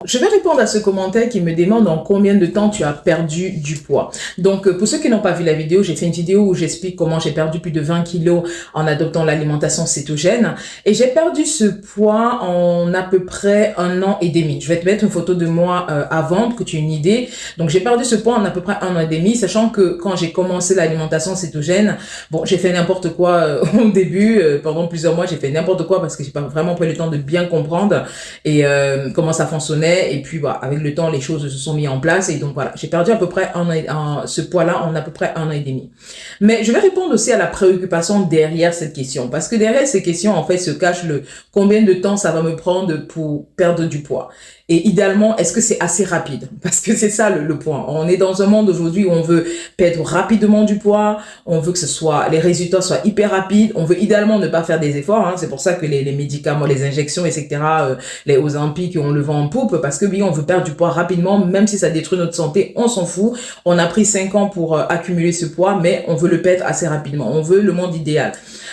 je vais répondre à ce commentaire qui me demande en combien de temps tu as perdu du poids. Donc, pour ceux qui n'ont pas vu la vidéo, j'ai fait une vidéo où j'explique comment j'ai perdu plus de 20 kilos en adoptant l'alimentation cétogène. Et j'ai perdu ce poids en à peu près 1 an et demi. Je vais te mettre une photo de moi avant pour que tu aies une idée. Donc, j'ai perdu ce poids en à peu près 1 an et demi, sachant que quand j'ai commencé l'alimentation cétogène, bon, j'ai fait n'importe quoi au début. Pendant plusieurs mois, j'ai fait n'importe quoi parce que j'ai pas vraiment pris le temps de bien comprendre et comment ça fonctionnait. Et puis, voilà, avec le temps, les choses se sont mises en place. Et donc, voilà, j'ai perdu à peu près ce poids-là en à peu près 1 an et demi. Mais je vais répondre aussi à la préoccupation derrière cette question. Parce que derrière ces questions, en fait, se cache le combien de temps ça va me prendre pour perdre du poids. Et idéalement, est-ce que c'est assez rapide? Parce que c'est ça le point. On est dans un monde aujourd'hui où on veut perdre rapidement du poids, on veut que les résultats soient hyper rapides, on veut idéalement ne pas faire des efforts. Hein. C'est pour ça que les médicaments, les injections, etc., les Ozempic, on le vend en poupe parce que oui, on veut perdre du poids rapidement, même si ça détruit notre santé, on s'en fout. On a pris 5 ans pour accumuler ce poids, mais on veut le perdre assez rapidement. On veut le monde idéal.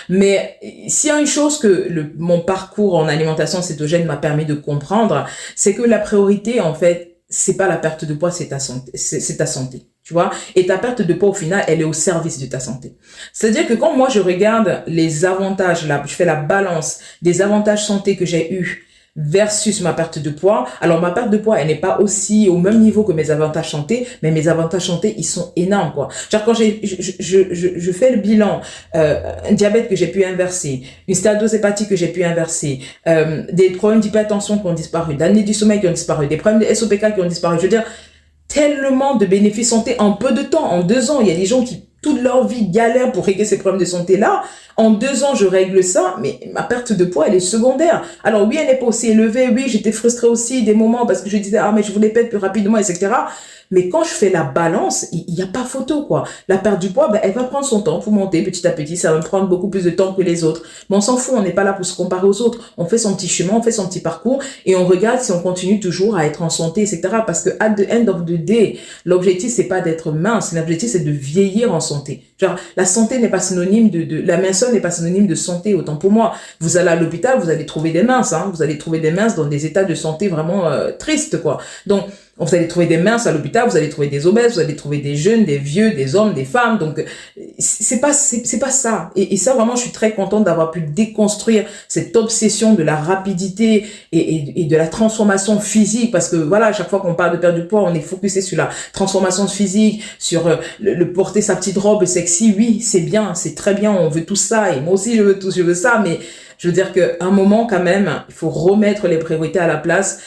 Mais s'il y a une chose que mon parcours en alimentation cétogène m'a permis de comprendre, c'est que la priorité, en fait, c'est pas la perte de poids, c'est ta santé. C'est ta santé. Tu vois, et ta perte de poids, au final, elle est au service de ta santé. C'est-à-dire que quand moi, je regarde les avantages, là, je fais la balance des avantages santé que j'ai eus versus ma perte de poids. Alors, ma perte de poids, elle n'est pas aussi au même niveau que mes avantages santé, mais mes avantages santé, ils sont énormes, quoi. Genre, quand je fais le bilan, un diabète que j'ai pu inverser, une stadose hépatique que j'ai pu inverser, des problèmes d'hypertension qui ont disparu, d'apnée du sommeil qui ont disparu, des problèmes de SOPK qui ont disparu. Je veux dire, tellement de bénéfices santé en peu de temps, en 2 ans. Il y a des gens qui, toute leur vie, galèrent pour régler ces problèmes de santé-là. En 2 ans, je règle ça, mais ma perte de poids, elle est secondaire. Alors oui, elle n'est pas aussi élevée. Oui, j'étais frustrée aussi des moments parce que je disais, ah, mais je voulais perdre plus rapidement, etc. Mais quand je fais la balance, il n'y a pas photo, quoi. La perte du poids, ben, elle va prendre son temps pour monter petit à petit. Ça va me prendre beaucoup plus de temps que les autres. Mais on s'en fout, on n'est pas là pour se comparer aux autres. On fait son petit chemin, on fait son petit parcours et on regarde si on continue toujours à être en santé, etc. Parce que at the end of the day, l'objectif, c'est pas d'être mince. L'objectif, c'est de vieillir en santé. Genre, la santé n'est pas synonyme la minceur n'est pas synonyme de santé. Autant pour moi, vous allez à l'hôpital, vous allez trouver des minces, hein. Vous allez trouver des minces dans des états de santé vraiment tristes, quoi. Donc, vous allez trouver des minces à l'hôpital, vous allez trouver des obèses, vous allez trouver des jeunes, des vieux, des hommes, des femmes. Donc, c'est pas ça. Et ça, vraiment, je suis très contente d'avoir pu déconstruire cette obsession de la rapidité et de la transformation physique. Parce que, voilà, à chaque fois qu'on parle de perdre du poids, on est focusé sur la transformation physique, sur le porter sa petite robe sexy. Oui, c'est bien, c'est très bien, on veut tout ça. Et moi aussi, je veux ça, mais je veux dire qu'à un moment, quand même, il faut remettre les priorités à la place.